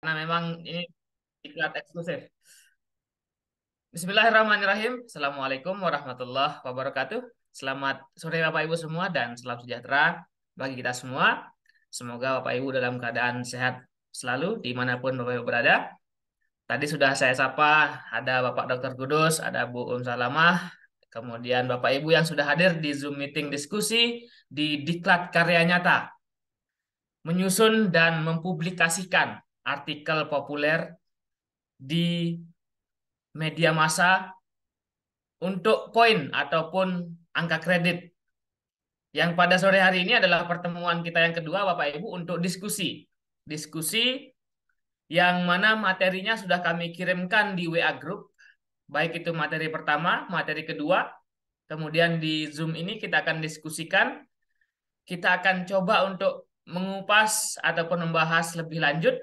karena memang ini iklan eksklusif. Bismillahirrahmanirrahim. Assalamualaikum warahmatullahi wabarakatuh. Selamat sore Bapak Ibu semua dan salam sejahtera bagi kita semua. Semoga Bapak Ibu dalam keadaan sehat selalu dimanapun Bapak Ibu berada. Tadi sudah saya sapa, ada Bapak Dr. Kudus, ada Bu Salamah, kemudian Bapak Ibu yang sudah hadir di Zoom meeting diskusi di Diklat Karya Nyata, menyusun dan mempublikasikan artikel populer di media massa untuk poin ataupun angka kredit. Yang pada sore hari ini adalah pertemuan kita yang kedua, Bapak Ibu, untuk diskusi. Diskusi yang mana materinya sudah kami kirimkan di WA Group, baik itu materi pertama, materi kedua, kemudian di Zoom ini kita akan diskusikan, kita akan coba untuk mengupas ataupun membahas lebih lanjut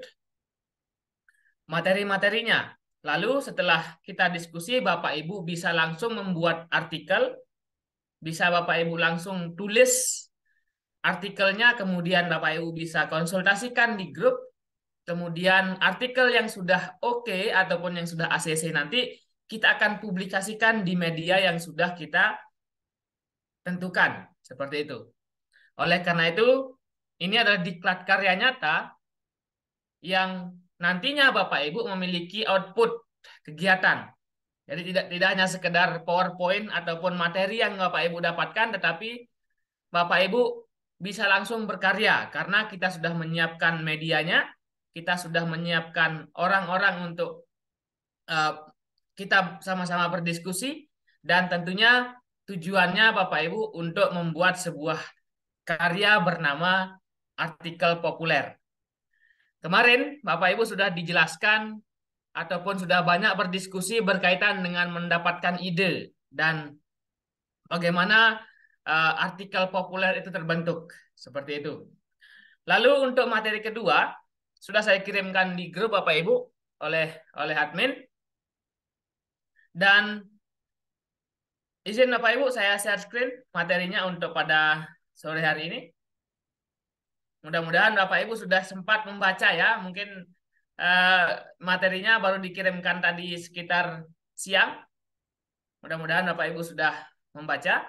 materi-materinya. Lalu setelah kita diskusi, Bapak Ibu bisa langsung membuat artikel, bisa Bapak Ibu langsung tulis artikelnya, kemudian Bapak Ibu bisa konsultasikan di grup, kemudian artikel yang sudah oke ataupun yang sudah ACC nanti kita akan publikasikan di media yang sudah kita tentukan, seperti itu. Oleh karena itu, ini adalah diklat karya nyata yang nantinya Bapak Ibu memiliki output kegiatan. Jadi tidak hanya sekedar PowerPoint ataupun materi yang Bapak Ibu dapatkan, tetapi Bapak Ibu bisa langsung berkarya karena kita sudah menyiapkan medianya, kita sudah menyiapkan orang-orang untuk uh, kita sama-sama berdiskusi, dan tentunya tujuannya Bapak Ibu untuk membuat sebuah karya bernama artikel populer. Kemarin Bapak Ibu sudah dijelaskan ataupun sudah banyak berdiskusi berkaitan dengan mendapatkan ide dan bagaimana artikel populer itu terbentuk. Seperti itu. Lalu untuk materi kedua, sudah saya kirimkan di grup Bapak Ibu oleh admin. Dan izin Bapak Ibu, saya share screen materinya untuk pada sore hari ini. Mudah-mudahan Bapak Ibu sudah sempat membaca ya. Mungkin eh, materinya baru dikirimkan tadi sekitar siang. Mudah-mudahan Bapak Ibu sudah membaca.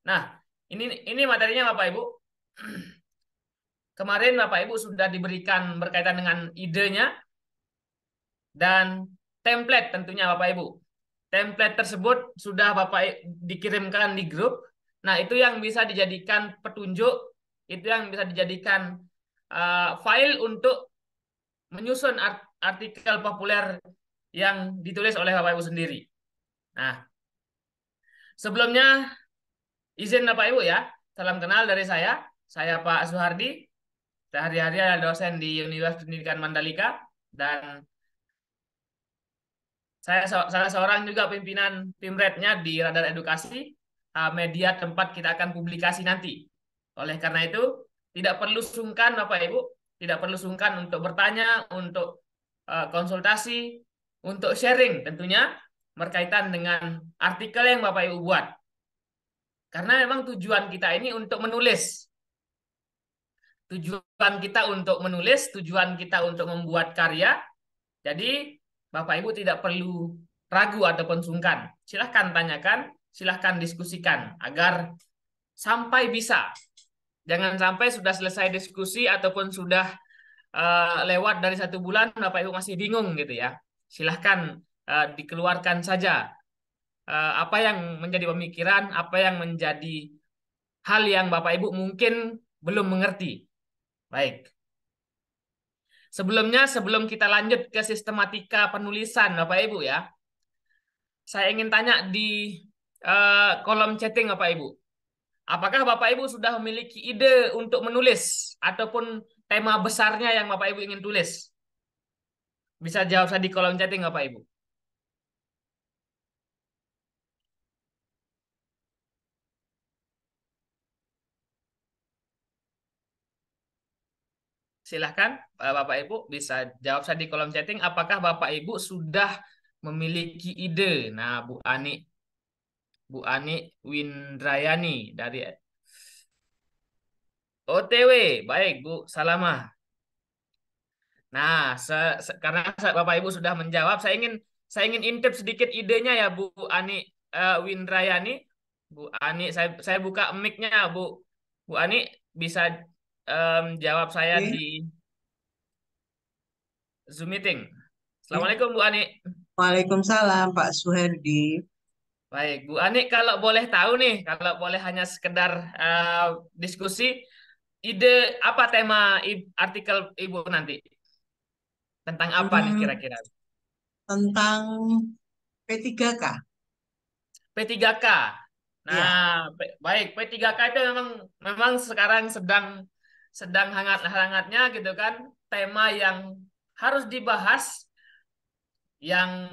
Nah, ini materinya Bapak Ibu. Kemarin Bapak Ibu sudah diberikan berkaitan dengan idenya dan template tentunya Bapak Ibu. Template tersebut sudah Bapak dikirimkan di grup. Nah, itu yang bisa dijadikan petunjuk, itu yang bisa dijadikan file untuk menyusun artikel populer yang ditulis oleh Bapak Ibu sendiri. Nah, sebelumnya izin Bapak Ibu ya, salam kenal dari saya. Saya Pak Suhardi, sehari-hari adalah dosen di Universitas Pendidikan Mandalika, dan saya salah seorang juga pimpinan Pimretnya di Radar Edukasi, media tempat kita akan publikasi nanti. Oleh karena itu, tidak perlu sungkan Bapak Ibu, tidak perlu sungkan untuk bertanya, untuk konsultasi, untuk sharing tentunya berkaitan dengan artikel yang Bapak Ibu buat. Karena memang tujuan kita ini untuk menulis. Tujuan kita untuk menulis, tujuan kita untuk membuat karya. Jadi Bapak Ibu tidak perlu ragu ataupun sungkan. Silahkan tanyakan, silahkan diskusikan agar sampai bisa. Jangan sampai sudah selesai diskusi ataupun sudah lewat dari 1 bulan Bapak Ibu masih bingung gitu ya. Silahkan dikeluarkan saja apa yang menjadi pemikiran, apa yang menjadi hal yang Bapak Ibu mungkin belum mengerti. Baik. Sebelumnya, sebelum kita lanjut ke sistematika penulisan Bapak Ibu ya, saya ingin tanya di kolom chatting Bapak Ibu. Apakah Bapak Ibu sudah memiliki ide untuk menulis ataupun tema besarnya yang Bapak Ibu ingin tulis? Bisa jawab saya di kolom chatting Bapak Ibu. Silahkan Bapak Ibu bisa jawab saya di kolom chatting. Apakah Bapak Ibu sudah memiliki ide? Nah, Bu Ani Windrayani dari OTW. Baik, Bu Salamah. Nah, karena Bapak Ibu sudah menjawab, saya ingin intip sedikit idenya ya Bu Ani Windrayani. Bu Ani, saya buka mic-nya Bu. Bu Ani bisa jawab saya di Oke. Zoom meeting. Oke. Assalamualaikum Bu Ani. Waalaikumsalam Pak Suherdi. Baik, Bu Ani, kalau boleh tahu nih, kalau boleh hanya sekedar diskusi, ide apa tema artikel Ibu nanti? Tentang apa nih Hmm, kira-kira? tentang P3K. P3K. Iya. Nah, baik, P3K itu memang memang sekarang sedang sedang hangat-hangatnya gitu kan, tema yang harus dibahas yang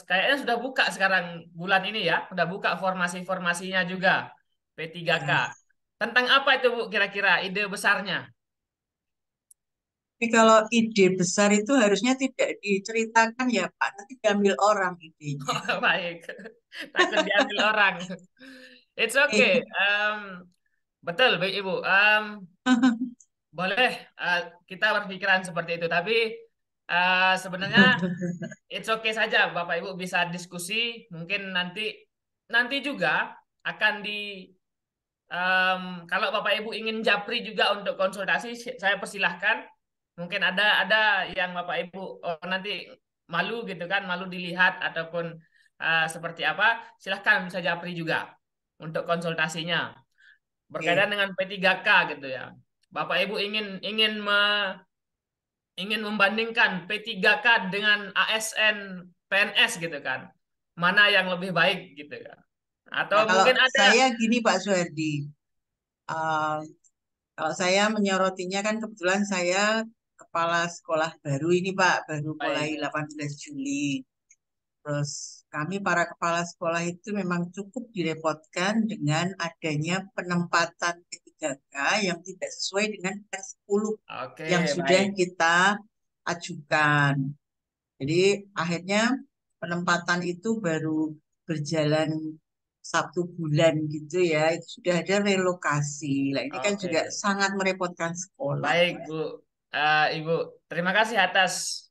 kayaknya sudah buka sekarang bulan ini ya, sudah buka formasi-formasinya juga P3K. Ya. Tentang apa itu Bu kira-kira ide besarnya? Tapi kalau ide besar itu harusnya tidak diceritakan ya Pak. Nanti diambil orang idenya. Baik, takut diambil orang. It's okay. Betul, Baik Ibu. Boleh kita berpikiran seperti itu, tapi sebenarnya it's okay saja Bapak Ibu bisa diskusi, mungkin nanti nanti juga akan kalau Bapak Ibu ingin japri juga untuk konsultasi, saya persilahkan. Mungkin ada yang Bapak Ibu nanti malu gitu kan, malu dilihat ataupun seperti apa, silahkan bisa japri juga untuk konsultasinya berkaitan Oke. dengan P3K gitu ya. Bapak Ibu ingin ingin ingin membandingkan P3K dengan ASN PNS gitu kan. Mana yang lebih baik gitu kan. Atau Nah, kalau mungkin ada. saya gini Pak Suherdi. Eh, Kalau saya menyorotinya kan kebetulan saya kepala sekolah baru ini Pak, baru mulai Baik. 18 Juli. Terus kami para kepala sekolah itu memang cukup direpotkan dengan adanya penempatan P3K yang tidak sesuai dengan R10 yang Oke, sudah baik. kita ajukan. Jadi akhirnya penempatan itu baru berjalan 1 bulan gitu ya, itu sudah ada relokasi. Nah ini kan juga Oke. sangat merepotkan sekolah. Baik, Bu. Ibu, terima kasih atas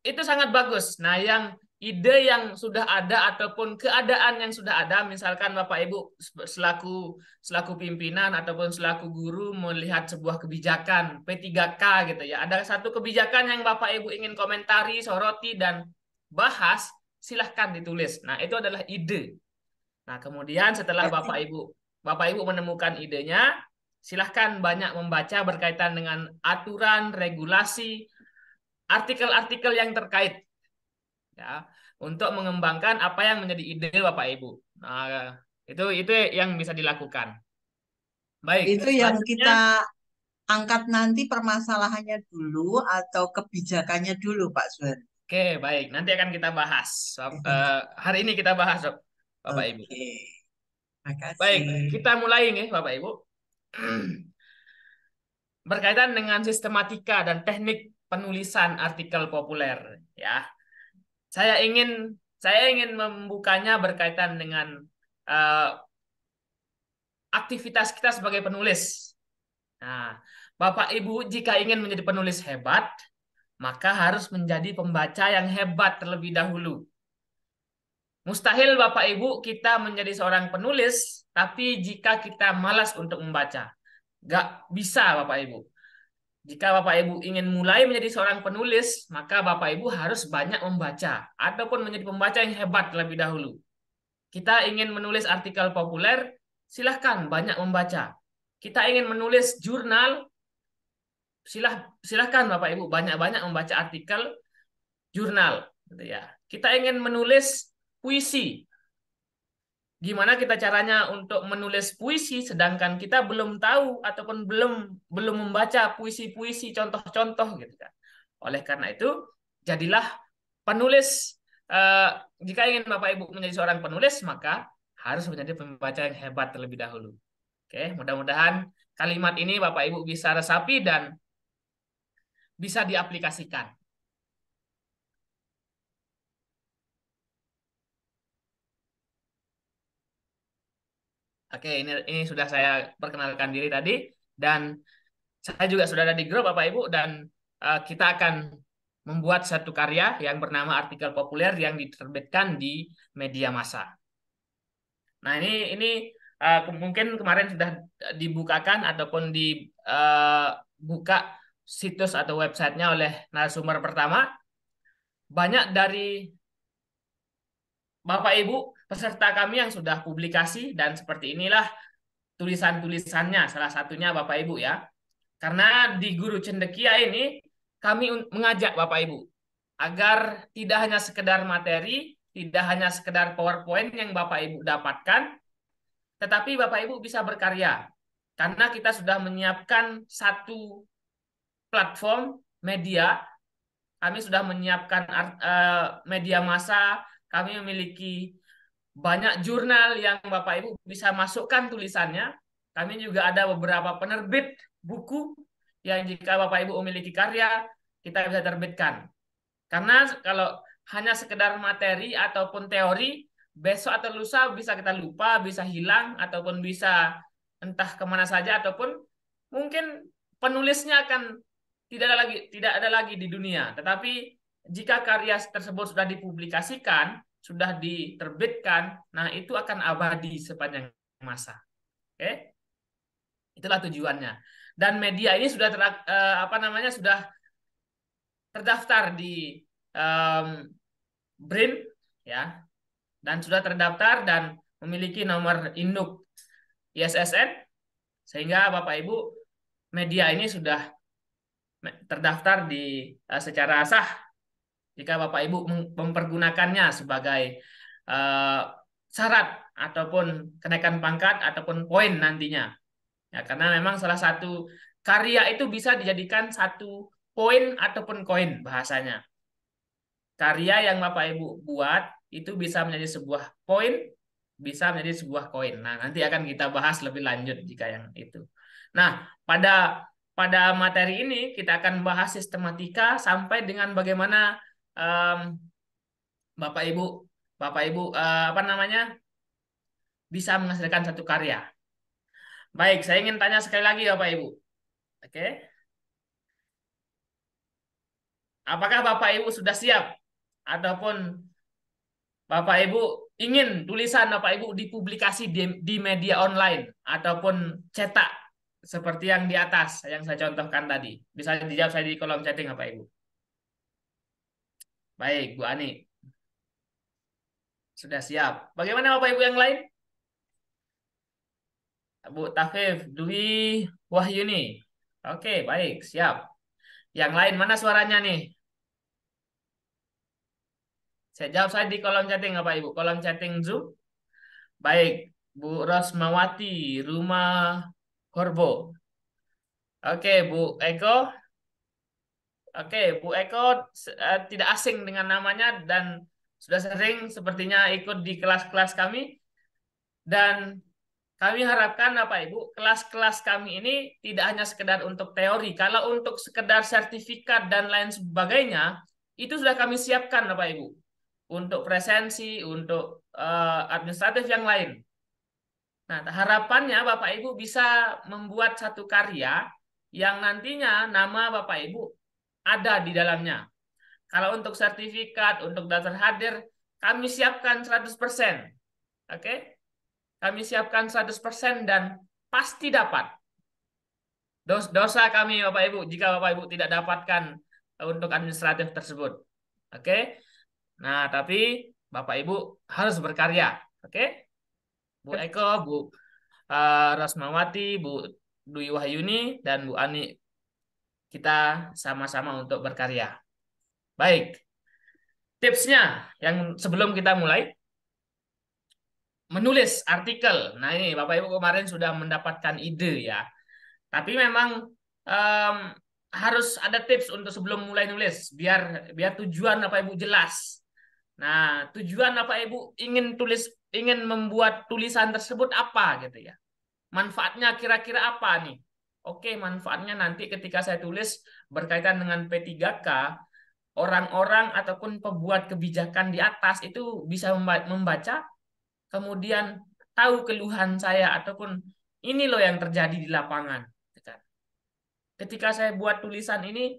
itu sangat bagus. Nah, yang ide yang sudah ada ataupun keadaan yang sudah ada, misalkan Bapak Ibu selaku selaku pimpinan ataupun selaku guru melihat sebuah kebijakan P3K gitu ya. Ada satu kebijakan yang Bapak Ibu ingin komentari, soroti dan bahas, silahkan ditulis. Nah, itu adalah ide. Nah, kemudian setelah Berarti Bapak Ibu menemukan idenya, silahkan banyak membaca berkaitan dengan aturan, regulasi, artikel-artikel yang terkait ya untuk mengembangkan apa yang menjadi ide Bapak Ibu. Nah, itu yang bisa dilakukan. Baik, itu yang selanjutnya kita angkat nanti permasalahannya dulu atau kebijakannya dulu Pak Suher. oke, baik. Nanti akan kita bahas. Hari ini kita bahas, Bapak Ibu. Oke, Baik, makasih. kita mulai nih Bapak Ibu. Berkaitan dengan sistematika dan teknik penulisan artikel populer ya. Saya ingin membukanya berkaitan dengan eh, aktivitas kita sebagai penulis. Nah, Bapak Ibu jika ingin menjadi penulis hebat, maka harus menjadi pembaca yang hebat terlebih dahulu. Mustahil Bapak Ibu kita menjadi seorang penulis, tapi jika kita malas untuk membaca. Gak bisa Bapak Ibu. Jika Bapak Ibu ingin mulai menjadi seorang penulis, maka Bapak Ibu harus banyak membaca ataupun menjadi pembaca yang hebat terlebih dahulu. Kita ingin menulis artikel populer, silahkan banyak membaca. Kita ingin menulis jurnal, silahkan Bapak Ibu banyak-banyak membaca artikel jurnal. Gitu ya. Kita ingin menulis puisi. Gimana kita caranya untuk menulis puisi sedangkan kita belum tahu ataupun belum belum membaca puisi-puisi contoh-contoh gitu kan. Oleh karena itu, jadilah penulis. Eh, Jika ingin Bapak Ibu menjadi seorang penulis, maka harus menjadi pembaca yang hebat terlebih dahulu. Oke, mudah-mudahan kalimat ini Bapak Ibu bisa resapi dan bisa diaplikasikan. Oke, ini sudah saya perkenalkan diri tadi dan saya juga sudah ada di grup Bapak Ibu dan kita akan membuat satu karya yang bernama artikel populer yang diterbitkan di media massa. Nah, ini mungkin kemarin sudah dibukakan ataupun dibuka situs atau websitenya oleh narasumber pertama. Banyak dari Bapak Ibu peserta kami yang sudah publikasi dan seperti inilah tulisan-tulisannya, salah satunya Bapak Ibu ya. Karena di Guru Cendekia ini kami mengajak Bapak Ibu agar tidak hanya sekedar materi, tidak hanya sekedar PowerPoint yang Bapak Ibu dapatkan, tetapi Bapak Ibu bisa berkarya. Karena kita sudah menyiapkan satu platform media, kami sudah menyiapkan media massa, kami memiliki banyak jurnal yang Bapak Ibu bisa masukkan tulisannya. Kami juga ada beberapa penerbit buku yang jika Bapak Ibu memiliki karya, kita bisa terbitkan. Karena kalau hanya sekedar materi ataupun teori, besok atau lusa bisa kita lupa, bisa hilang, ataupun bisa entah kemana saja, ataupun mungkin penulisnya akan tidak ada lagi di dunia. Tetapi jika karya tersebut sudah dipublikasikan, sudah diterbitkan, nah itu akan abadi sepanjang masa. Oke, itulah tujuannya. Dan media ini sudah sudah terdaftar di BRIN ya, dan sudah terdaftar dan memiliki nomor induk ISSN, sehingga Bapak Ibu media ini sudah terdaftar secara sah jika Bapak Ibu mempergunakannya sebagai uh, syarat ataupun kenaikan pangkat ataupun poin nantinya. Ya, karena memang salah satu karya itu bisa dijadikan satu poin ataupun koin bahasanya. Karya yang Bapak Ibu buat itu bisa menjadi sebuah poin, bisa menjadi sebuah koin. Nah, nanti akan kita bahas lebih lanjut jika yang itu. Nah, pada materi ini kita akan bahas sistematika sampai dengan bagaimana um, Bapak Ibu bisa menghasilkan satu karya. Baik, saya ingin tanya sekali lagi Bapak Ibu. Oke. Apakah Bapak Ibu sudah siap ataupun Bapak Ibu ingin tulisan Bapak Ibu dipublikasi di media online ataupun cetak seperti yang di atas yang saya contohkan tadi? Bisa dijawab saya di kolom chatting Bapak Ibu. Baik, Bu Ani. Sudah siap. Bagaimana Bapak Ibu yang lain? Bu Tafif, Dwi, Wahyuni. Oke, baik, siap. Yang lain mana suaranya nih? Saya jawab saya di kolom chatting Bapak Ibu. Kolom chatting Zoom. Baik, Bu Rosmawati, Rumah Korbo. Oke, Bu Eko. Oke, Bu Eko tidak asing dengan namanya dan sudah sering sepertinya ikut di kelas-kelas kami. Dan kami harapkan Bapak Ibu, kelas-kelas kami ini tidak hanya sekedar untuk teori. Kalau untuk sekedar sertifikat dan lain sebagainya, itu sudah kami siapkan Bapak Ibu. Untuk presensi, untuk administratif yang lain. Nah, harapannya Bapak Ibu bisa membuat satu karya yang nantinya nama Bapak Ibu ada di dalamnya. Kalau untuk sertifikat, untuk daftar hadir, kami siapkan 100%. Oke? Kami siapkan 100% dan pasti dapat. Dosa kami Bapak Ibu jika Bapak Ibu tidak dapatkan untuk administratif tersebut. Oke? Nah, tapi Bapak Ibu harus berkarya. Oke? Bu Eko, Bu Rosmawati, Bu Dwi Wahyuni, dan Bu Ani, kita sama-sama untuk berkarya. Baik, tipsnya yang sebelum kita mulai, menulis artikel. Nah ini Bapak Ibu kemarin sudah mendapatkan ide ya. Tapi memang em, harus ada tips untuk sebelum mulai nulis, biar biar tujuan Bapak Ibu jelas. Nah, tujuan Bapak Ibu ingin membuat tulisan tersebut apa gitu ya. Manfaatnya kira-kira apa nih? Oke, manfaatnya nanti ketika saya tulis berkaitan dengan P3K, orang-orang ataupun pembuat kebijakan di atas itu bisa membaca, kemudian tahu keluhan saya ataupun ini loh yang terjadi di lapangan. Ketika saya buat tulisan ini,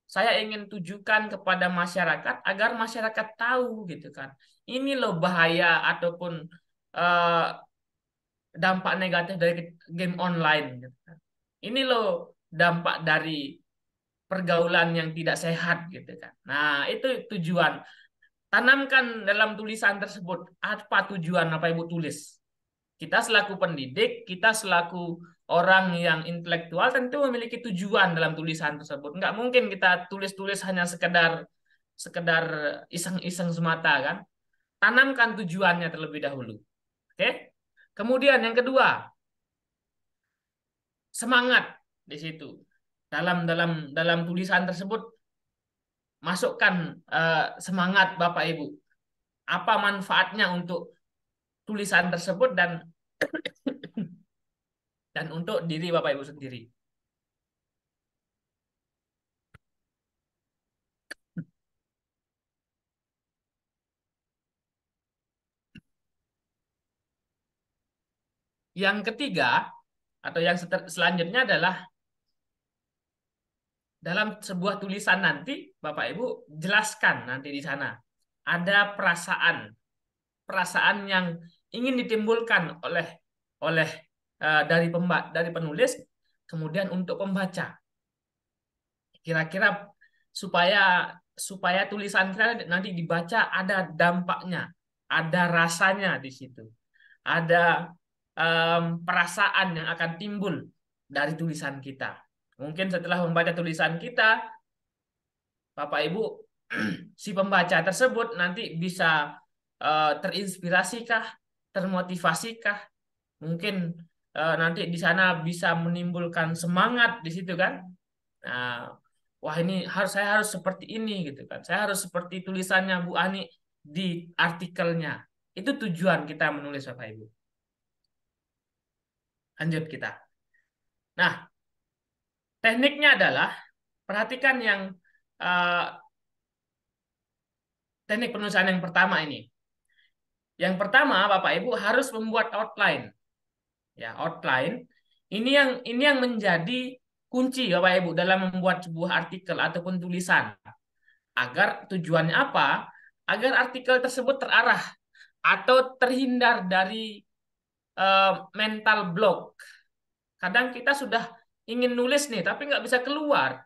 saya ingin tujukan kepada masyarakat agar masyarakat tahu gitu kan. Ini loh bahaya ataupun eh, dampak negatif dari game online gitu kan. Ini loh dampak dari pergaulan yang tidak sehat gitu kan. Nah, itu tujuan. Tanamkan dalam tulisan tersebut apa tujuan apa Ibu tulis. Kita selaku pendidik, kita selaku orang yang intelektual tentu memiliki tujuan dalam tulisan tersebut. Nggak mungkin kita tulis-tulis hanya sekedar sekedar iseng-iseng semata kan. Tanamkan tujuannya terlebih dahulu. Oke? Kemudian yang kedua, semangat di situ. Dalam dalam dalam tulisan tersebut masukkan semangat Bapak Ibu. Apa manfaatnya untuk tulisan tersebut dan untuk diri Bapak Ibu sendiri. Yang ketiga atau yang selanjutnya adalah dalam sebuah tulisan nanti Bapak Ibu jelaskan nanti di sana ada perasaan perasaan yang ingin ditimbulkan oleh oleh dari penulis kemudian untuk pembaca. Kira-kira supaya supaya tulisan kita nanti dibaca ada dampaknya, ada rasanya di situ, ada perasaan yang akan timbul dari tulisan kita. Mungkin setelah membaca tulisan kita, Bapak Ibu, si pembaca tersebut nanti bisa terinspirasikah, termotivasikah, mungkin nanti di sana bisa menimbulkan semangat di situ kan. Nah, wah ini saya harus seperti ini gitu kan. Saya harus seperti tulisannya Bu Ani di artikelnya. Itu tujuan kita menulis Bapak Ibu. Lanjut kita. Nah, tekniknya adalah perhatikan yang eh, teknik penulisan yang pertama ini. Yang pertama, Bapak Ibu harus membuat outline. Ya, outline. Ini yang menjadi kunci Bapak Ibu dalam membuat sebuah artikel ataupun tulisan. Agar tujuannya apa? Agar artikel tersebut terarah atau terhindar dari mental block. Kadang kita sudah ingin nulis nih, tapi nggak bisa keluar.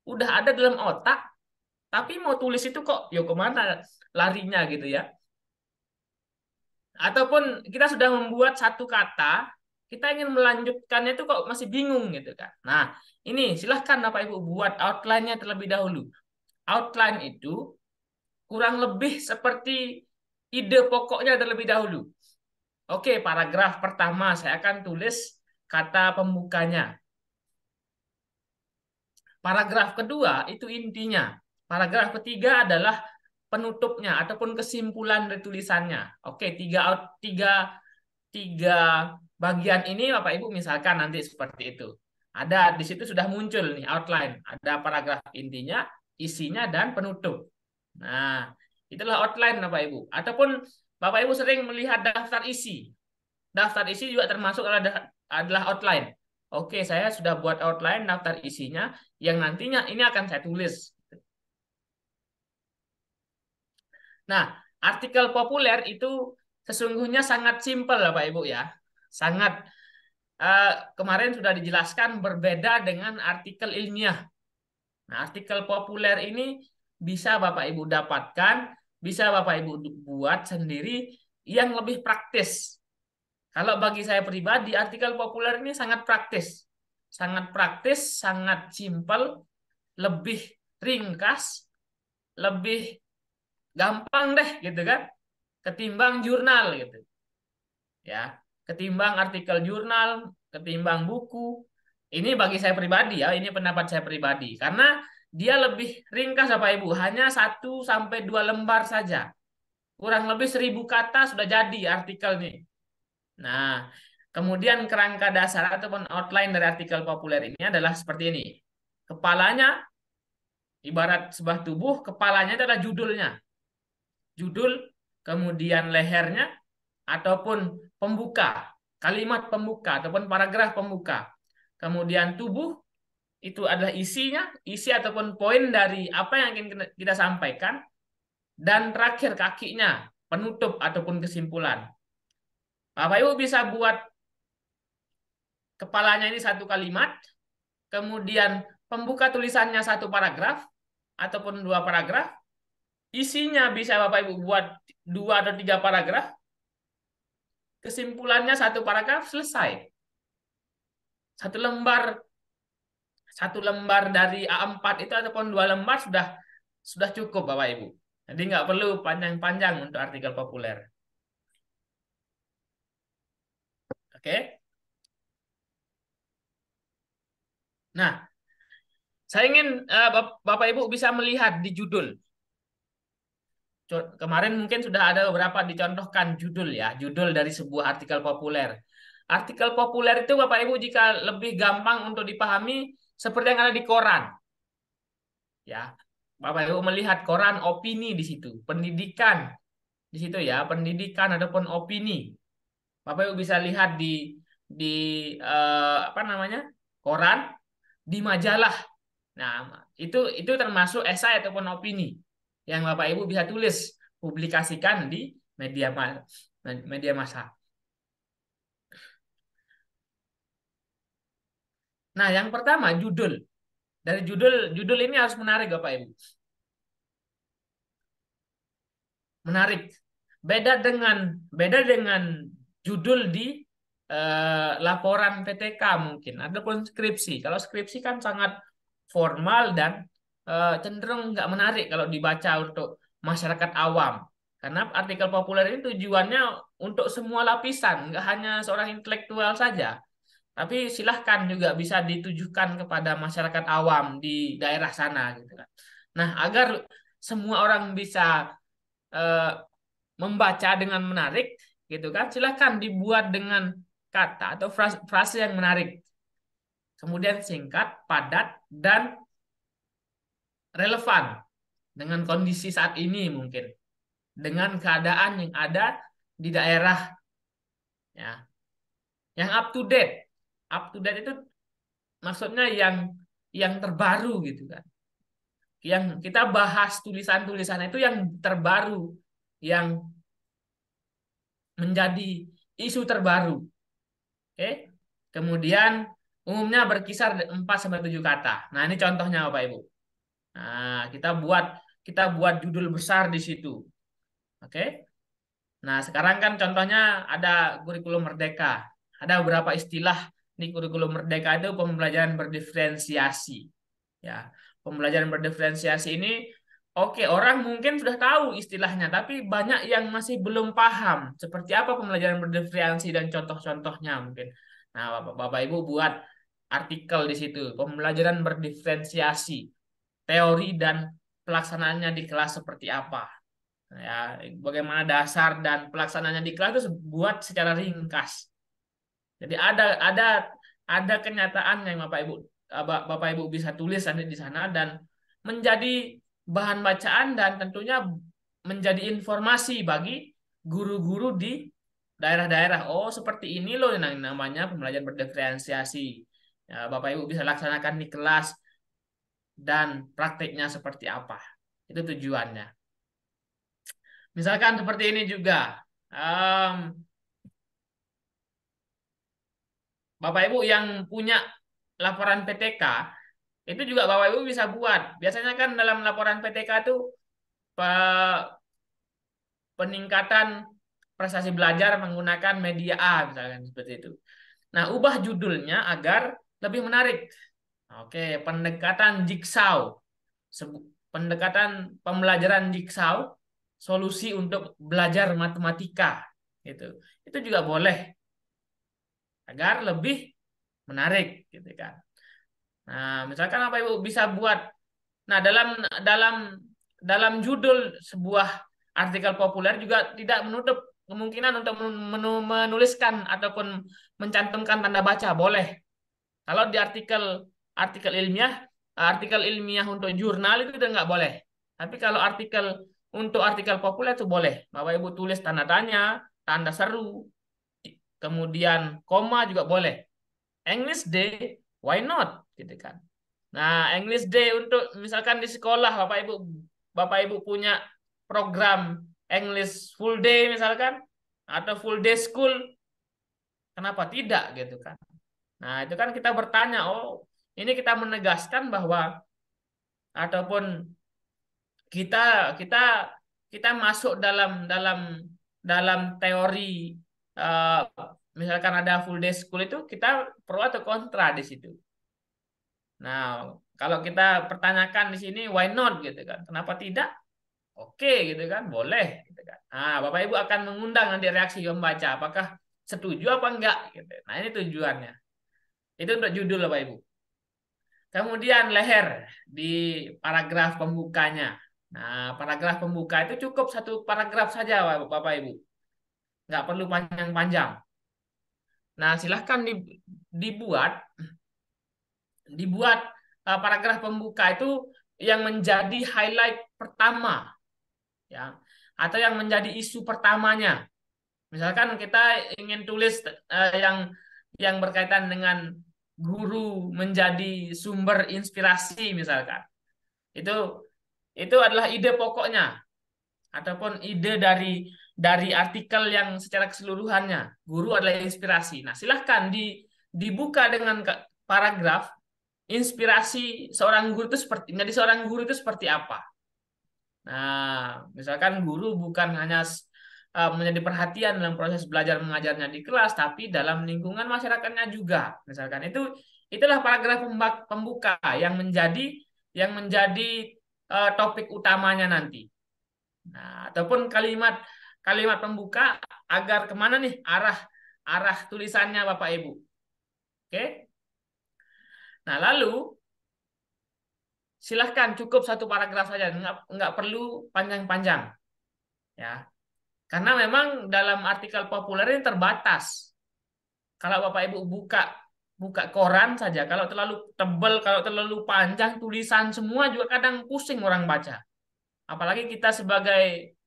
Udah ada dalam otak, tapi mau tulis itu kok, yo kemana larinya gitu ya. Ataupun kita sudah membuat satu kata, kita ingin melanjutkannya itu kok masih bingung gitu kan. Nah, ini silahkan Bapak Ibu buat outline-nya terlebih dahulu. Outline itu kurang lebih seperti ide pokoknya terlebih dahulu. Oke, paragraf pertama saya akan tulis kata pembukanya. Paragraf kedua itu intinya. Paragraf ketiga adalah penutupnya ataupun kesimpulan dari tulisannya. Oke, tiga, tiga bagian ini Bapak Ibu misalkan nanti seperti itu. Ada di situ sudah muncul nih outline. Ada paragraf intinya, isinya, dan penutup. Nah, itulah outline Bapak Ibu. Ataupun Bapak Ibu sering melihat daftar isi. Daftar isi juga termasuk adalah outline. Oke, saya sudah buat outline daftar isinya yang nantinya ini akan saya tulis. Nah, artikel populer itu sesungguhnya sangat simpel, Bapak Ibu ya. Sangat eh, kemarin sudah dijelaskan berbeda dengan artikel ilmiah. Nah, artikel populer ini bisa Bapak Ibu dapatkan, bisa Bapak Ibu buat sendiri yang lebih praktis. Kalau bagi saya pribadi, artikel populer ini sangat praktis, sangat simpel, lebih ringkas, lebih gampang deh gitu kan, ketimbang jurnal gitu, ya, ketimbang artikel jurnal, ketimbang buku. Ini bagi saya pribadi ya, ini pendapat saya pribadi, karena dia lebih ringkas Bapak Ibu, hanya 1 sampai 2 lembar saja, kurang lebih 1.000 kata sudah jadi artikel nih. Nah, kemudian kerangka dasar ataupun outline dari artikel populer ini adalah seperti ini. Kepalanya, ibarat sebuah tubuh, kepalanya adalah judulnya. Judul, kemudian lehernya, ataupun pembuka, kalimat pembuka, ataupun paragraf pembuka. Kemudian tubuh, itu adalah isinya, isi ataupun poin dari apa yang ingin kita sampaikan, dan terakhir kakinya, penutup ataupun kesimpulan. Bapak Ibu bisa buat kepalanya ini satu kalimat, kemudian pembuka tulisannya satu paragraf ataupun dua paragraf, isinya bisa Bapak Ibu buat dua atau tiga paragraf, kesimpulannya satu paragraf, selesai. Satu lembar satu lembar dari A4 itu ataupun dua lembar sudah cukup Bapak Ibu. Jadi nggak perlu panjang-panjang untuk artikel populer. Oke. Nah, saya ingin Bapak Ibu bisa melihat di judul. Kemarin mungkin sudah ada beberapa dicontohkan judul ya, judul dari sebuah artikel populer. Artikel populer itu Bapak Ibu jika lebih gampang untuk dipahami seperti yang ada di koran. Ya. Bapak Ibu melihat koran opini di situ, pendidikan di situ ya, pendidikan ataupun opini. Bapak Ibu bisa lihat di apa namanya? Koran, di majalah. Nah, itu termasuk esai ataupun opini yang Bapak Ibu bisa tulis, publikasikan di media massa. Nah, yang pertama judul. Dari judul ini harus menarik Bapak Ibu. Menarik. Beda dengan judul di laporan PTK mungkin ataupun skripsi. Kalau skripsi kan sangat formal dan cenderung nggak menarik kalau dibaca untuk masyarakat awam. Karena artikel populer ini tujuannya untuk semua lapisan, nggak hanya seorang intelektual saja. Tapi silahkan juga bisa ditujukan kepada masyarakat awam di daerah sana gitu kan. Nah, agar semua orang bisa eh, membaca dengan menarik gitu kan, silahkan dibuat dengan kata atau frase yang menarik, kemudian singkat, padat, dan relevan dengan kondisi saat ini mungkin, dengan keadaan yang ada di daerah ya, yang up to date itu maksudnya yang terbaru gitu kan, yang kita bahas tulisan-tulisan itu yang terbaru, yang menjadi isu terbaru. Oke. Kemudian umumnya berkisar 4 sampai 7 kata. Nah, ini contohnya Bapak Ibu. Nah, kita buat judul besar di situ. Oke. Nah, sekarang kan contohnya ada kurikulum merdeka. Ada beberapa istilah di kurikulum merdeka itu pembelajaran berdiferensiasi. Ya, pembelajaran berdiferensiasi ini oke, orang mungkin sudah tahu istilahnya, tapi banyak yang masih belum paham seperti apa pembelajaran berdiferensiasi dan contoh-contohnya mungkin. Nah, Bapak Ibu buat artikel di situ, pembelajaran berdiferensiasi, teori dan pelaksanaannya di kelas seperti apa. Ya, bagaimana dasar dan pelaksanaannya di kelas itu buat secara ringkas. Jadi ada kenyataan yang Bapak Ibu bisa tulis nanti di sana dan menjadi bahan bacaan dan tentunya menjadi informasi bagi guru-guru di daerah-daerah. Oh, seperti ini loh yang namanya pembelajaran berdiferensiasi. Ya, Bapak Ibu bisa laksanakan di kelas dan prakteknya seperti apa. Itu tujuannya. Misalkan seperti ini juga. Em, Bapak Ibu yang punya laporan PTK, itu juga Bapak Ibu bisa buat. Biasanya kan dalam laporan PTK itu peningkatan prestasi belajar menggunakan media A, misalkan seperti itu. Nah, ubah judulnya agar lebih menarik. Oke, pendekatan jigsaw. Pendekatan pembelajaran jigsaw, solusi untuk belajar matematika. Itu juga boleh agar lebih menarik gitu kan. Nah, misalkan apa Ibu bisa buat. Nah, dalam dalam judul sebuah artikel populer juga tidak menutup kemungkinan untuk menuliskan ataupun mencantumkan tanda baca, boleh. Kalau di artikel ilmiah untuk jurnal itu udah nggak boleh. Tapi kalau untuk artikel populer itu boleh. Bapak Ibu tulis tanda tanya, tanda seru, kemudian koma juga boleh. English day, why not? Gitu kan. Nah, English Day untuk misalkan di sekolah Bapak Ibu punya program English full day misalkan atau full day school, kenapa tidak gitu kan? Nah, itu kan kita bertanya, oh, ini kita menegaskan bahwa ataupun kita kita kita masuk dalam dalam dalam teori eh, misalkan ada full day school itu kita pro atau kontra di situ. Nah, kalau kita pertanyakan di sini why not gitu kan? Kenapa tidak? Oke gitu kan, boleh gitu kan. Nah, Bapak Ibu akan mengundang nanti reaksi pembaca apakah setuju apa enggak gitu. Nah, ini tujuannya. Itu untuk judul Bapak Ibu. Kemudian leher di paragraf pembukanya. Nah, paragraf pembuka itu cukup satu paragraf saja, Bapak Ibu. Nggak perlu panjang-panjang. Nah, silahkan dibuat dibuat paragraf pembuka itu yang menjadi highlight pertama, ya, atau yang menjadi isu pertamanya. Misalkan kita ingin tulis yang berkaitan dengan guru menjadi sumber inspirasi, misalkan. Itu itu adalah ide pokoknya ataupun ide dari artikel yang secara keseluruhannya guru adalah inspirasi. Nah, silahkan dibuka dengan paragraf inspirasi seorang guru itu seperti menjadi seorang guru itu seperti apa. Nah, misalkan guru bukan hanya menjadi perhatian dalam proses belajar mengajarnya di kelas, tapi dalam lingkungan masyarakatnya juga. Misalkan itulah paragraf pembuka yang menjadi topik utamanya nanti. Nah, ataupun kalimat kalimat pembuka agar kemana nih arah arah tulisannya Bapak Ibu. Oke? Nah, lalu silahkan cukup satu paragraf saja, nggak perlu panjang-panjang, ya. Karena memang dalam artikel populer ini terbatas. Kalau Bapak Ibu buka buka koran saja, kalau terlalu tebal, kalau terlalu panjang tulisan semua juga kadang pusing orang baca. Apalagi kita sebagai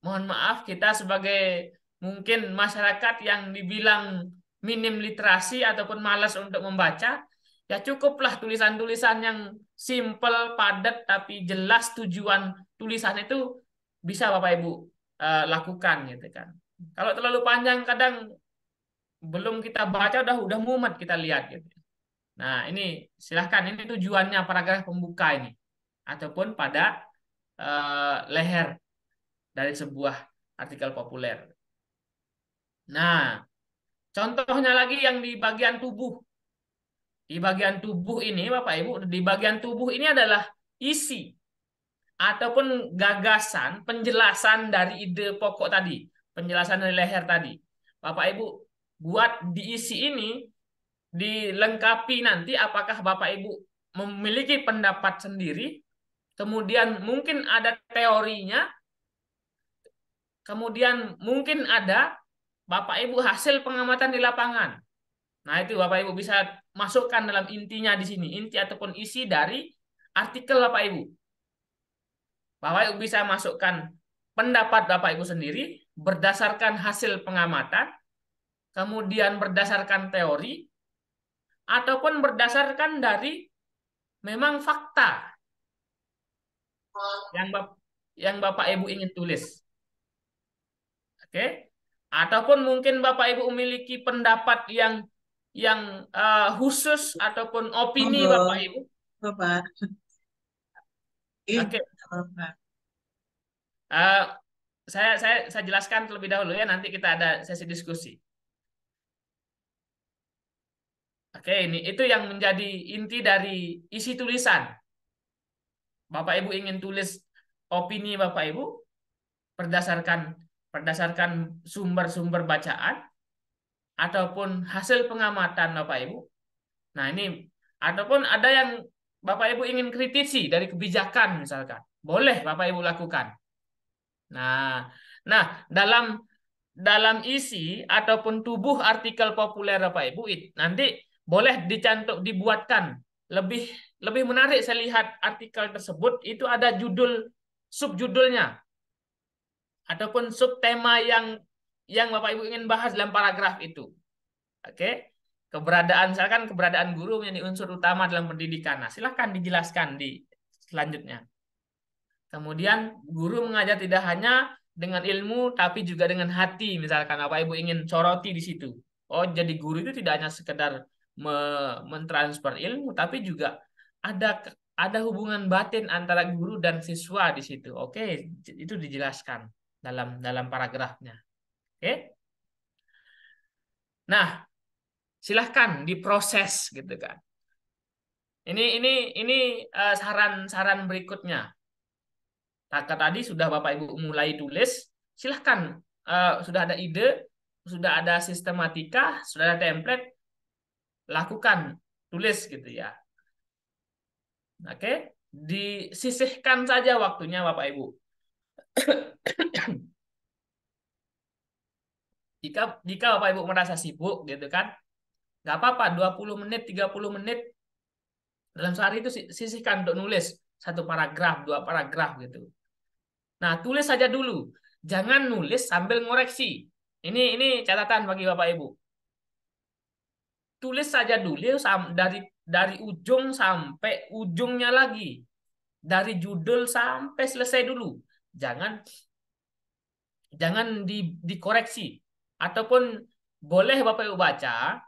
mohon maaf, kita sebagai mungkin masyarakat yang dibilang minim literasi ataupun malas untuk membaca, ya cukuplah tulisan-tulisan yang simple, padat, tapi jelas tujuan tulisan itu bisa Bapak Ibu lakukan gitu kan. Kalau terlalu panjang kadang belum kita baca udah mumet kita lihat gitu. Nah, ini silahkan ini tujuannya paragraf pembuka ini ataupun pada leher dari sebuah artikel populer. Nah, contohnya lagi yang di bagian tubuh. Di bagian tubuh ini, Bapak Ibu, di bagian tubuh ini adalah isi ataupun gagasan, penjelasan dari ide pokok tadi, penjelasan dari leher tadi. Bapak Ibu buat diisi ini dilengkapi nanti apakah Bapak Ibu memiliki pendapat sendiri, kemudian mungkin ada teorinya, kemudian mungkin ada Bapak Ibu hasil pengamatan di lapangan. Nah, itu Bapak Ibu bisa masukkan dalam intinya di sini, inti ataupun isi dari artikel Bapak Ibu. Bapak Ibu bisa masukkan pendapat Bapak Ibu sendiri berdasarkan hasil pengamatan, kemudian berdasarkan teori, ataupun berdasarkan dari memang fakta yang yang Bapak Ibu ingin tulis. Oke? Ataupun mungkin Bapak Ibu memiliki pendapat yang khusus ataupun opini Monggo, Bapak Ibu. Bapak. Oke, Bapak. eh, saya jelaskan terlebih dahulu ya, nanti kita ada sesi diskusi. Oke, ini itu yang menjadi inti dari isi tulisan. Bapak Ibu ingin tulis opini Bapak Ibu berdasarkan berdasarkan sumber-sumber bacaan ataupun hasil pengamatan Bapak Ibu. Nah, ini ataupun ada yang Bapak Ibu ingin kritisi dari kebijakan misalkan. Boleh Bapak Ibu lakukan. Nah, nah dalam dalam isi ataupun tubuh artikel populer Bapak Ibu nanti boleh dibuatkan lebih lebih menarik. Saya lihat artikel tersebut itu ada judul subjudulnya ataupun subtema yang Bapak Ibu ingin bahas dalam paragraf itu. Oke. misalkan keberadaan guru menjadi unsur utama dalam pendidikan. Nah, silahkan dijelaskan di selanjutnya. Kemudian guru mengajar tidak hanya dengan ilmu tapi juga dengan hati. Misalkan Bapak Ibu ingin soroti di situ. Oh, jadi guru itu tidak hanya sekedar mentransfer ilmu tapi juga ada ada hubungan batin antara guru dan siswa di situ. Oke, itu dijelaskan dalam paragrafnya. Oke. Nah, silahkan diproses gitu kan. Ini saran-saran berikutnya. Kata tadi sudah Bapak Ibu mulai tulis, silahkan sudah ada ide, sudah ada sistematika, sudah ada template, lakukan tulis gitu ya. Oke, disisihkan saja waktunya Bapak Ibu. Jika Bapak Ibu merasa sibuk gitu kan, nggak apa-apa 20 menit, 30 menit dalam sehari itu sisihkan untuk nulis satu paragraf, dua paragraf gitu. Nah, tulis saja dulu. Jangan nulis sambil ngoreksi. Ini catatan bagi Bapak Ibu. Tulis saja dulu dari ujung sampai ujungnya lagi. Dari judul sampai selesai dulu. Jangan jangan dikoreksi. Ataupun boleh Bapak Ibu baca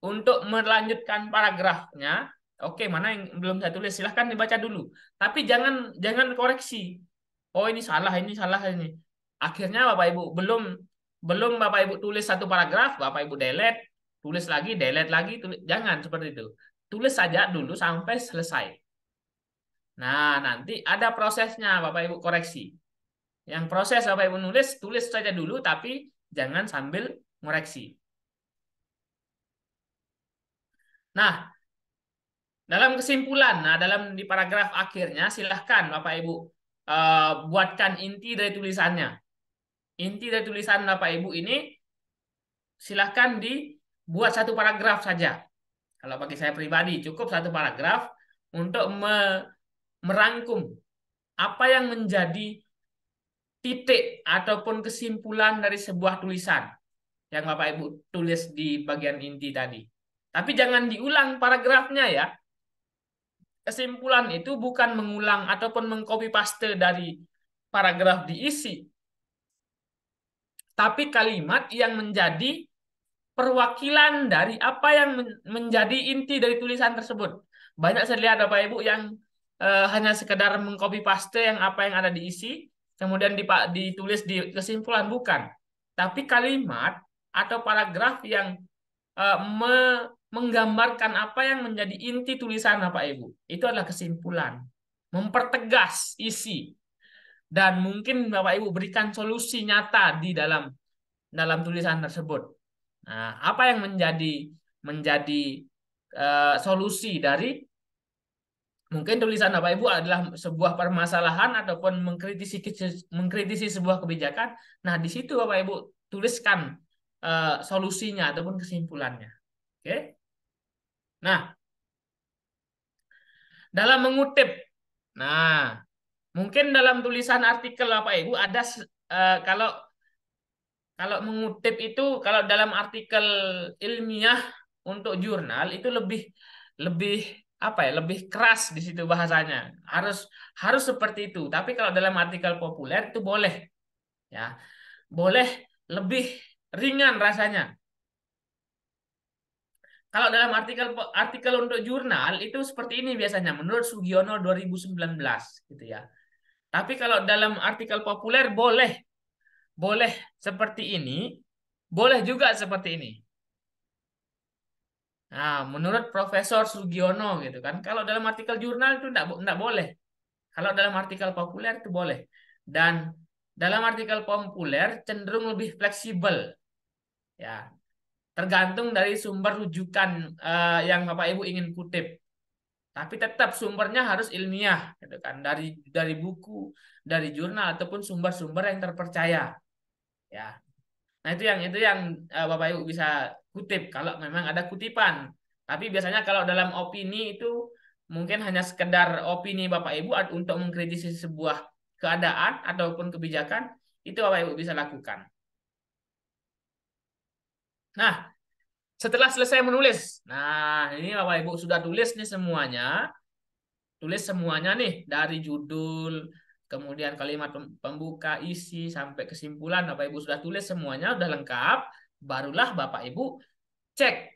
untuk melanjutkan paragrafnya. Oke, mana yang belum saya tulis silahkan dibaca dulu. Tapi jangan koreksi. Oh, ini salah ini. Akhirnya Bapak Ibu belum belum Bapak Ibu tulis satu paragraf, Bapak Ibu delete lagi, tulis. Jangan seperti itu. Tulis saja dulu sampai selesai. Nah, nanti ada prosesnya Bapak Ibu koreksi. Yang proses Bapak Ibu tulis saja dulu tapi jangan sambil ngoreksi. Nah, dalam kesimpulan, di paragraf akhirnya silahkan Bapak Ibu buatkan inti dari tulisannya. Inti dari tulisan Bapak Ibu ini silahkan dibuat satu paragraf saja. Kalau bagi saya pribadi cukup satu paragraf untuk merangkum apa yang menjadi titik ataupun kesimpulan dari sebuah tulisan yang Bapak Ibu tulis di bagian inti tadi. Tapi jangan diulang paragrafnya ya. Kesimpulan itu bukan mengulang ataupun mengcopy paste dari paragraf diisi, tapi kalimat yang menjadi perwakilan dari apa yang menjadi inti dari tulisan tersebut. Banyak saya lihat Bapak Ibu yang hanya sekedar mengcopy paste yang apa yang ada diisi, kemudian ditulis di kesimpulan bukan. Tapi kalimat atau paragraf yang menggambarkan apa yang menjadi inti tulisan Bapak Ibu. Itu adalah kesimpulan. Mempertegas isi. Dan mungkin Bapak Ibu berikan solusi nyata di dalam tulisan tersebut. Nah, apa yang menjadi solusi dari mungkin tulisan Bapak Ibu adalah sebuah permasalahan ataupun mengkritisi sebuah kebijakan. Nah, di situ Bapak Ibu tuliskan solusinya ataupun kesimpulannya. Oke. Nah, dalam mengutip. Nah, mungkin dalam tulisan artikel Bapak Ibu ada kalau kalau mengutip itu kalau dalam artikel ilmiah untuk jurnal itu lebih lebih apa ya lebih keras di situ bahasanya harus harus seperti itu tapi kalau dalam artikel populer itu boleh ya boleh lebih ringan rasanya kalau dalam artikel artikel untuk jurnal itu seperti ini biasanya menurut Sugiono 2019 gitu ya tapi kalau dalam artikel populer boleh boleh seperti ini boleh juga seperti ini. Nah, menurut Profesor Sugiono gitu kan, kalau dalam artikel jurnal itu enggak boleh. Kalau dalam artikel populer itu boleh. Dan dalam artikel populer cenderung lebih fleksibel. Ya, tergantung dari sumber rujukan yang Bapak Ibu ingin kutip. Tapi tetap sumbernya harus ilmiah, gitu kan, dari buku, dari jurnal ataupun sumber-sumber yang terpercaya. Ya, nah itu yang Bapak Ibu bisa kutip kalau memang ada kutipan. Tapi biasanya kalau dalam opini itu mungkin hanya sekedar opini Bapak Ibu untuk mengkritisi sebuah keadaan ataupun kebijakan, itu Bapak Ibu bisa lakukan. Nah, setelah selesai menulis. Nah, ini Bapak Ibu sudah tulis nih semuanya. Tulis semuanya nih dari judul, kemudian kalimat pembuka, isi sampai kesimpulan. Bapak Ibu sudah tulis semuanya, udah lengkap. Barulah Bapak Ibu cek.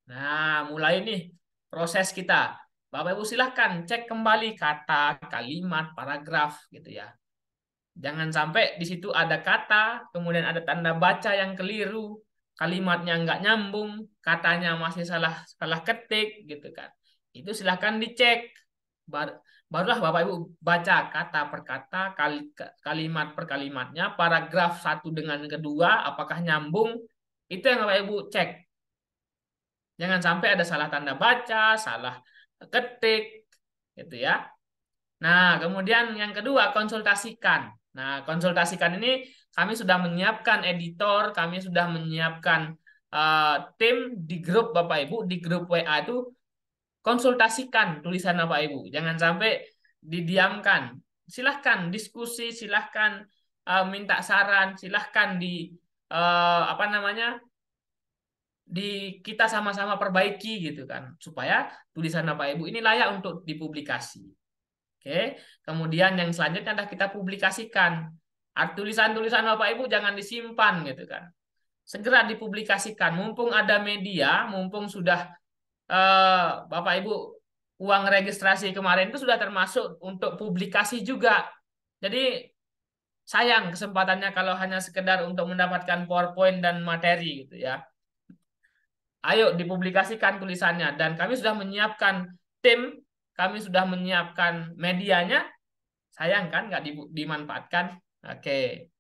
Nah, mulai nih proses kita. Bapak Ibu silahkan cek kembali kata, kalimat, paragraf gitu ya. Jangan sampai di situ ada kata, kemudian ada tanda baca yang keliru, kalimatnya nggak nyambung, katanya masih salah salah ketik gitu kan. Itu silahkan dicek. Barulah Bapak Ibu baca kata per kata, kalimat per kalimatnya, paragraf satu dengan kedua, apakah nyambung? Itu yang Bapak Ibu cek. Jangan sampai ada salah tanda baca, salah ketik, gitu ya. Nah, kemudian yang kedua, konsultasikan. Nah, konsultasikan ini kami sudah menyiapkan editor, kami sudah menyiapkan tim di grup Bapak Ibu, di grup WA itu konsultasikan tulisan Bapak Ibu. Jangan sampai didiamkan. Silahkan diskusi, silahkan minta saran, silahkan di apa namanya, di kita sama-sama perbaiki gitu kan, supaya tulisan Bapak Ibu ini layak untuk dipublikasi. Oke, kemudian yang selanjutnya adalah kita publikasikan. Tulisan-tulisan Bapak Ibu jangan disimpan gitu kan. Segera dipublikasikan. Mumpung ada media, mumpung sudah Bapak Ibu uang registrasi kemarin itu sudah termasuk untuk publikasi juga. Jadi sayang kesempatannya kalau hanya sekedar untuk mendapatkan PowerPoint dan materi gitu ya. Ayo dipublikasikan tulisannya dan kami sudah menyiapkan tim, kami sudah menyiapkan medianya. Sayang kan nggak dimanfaatkan. Oke,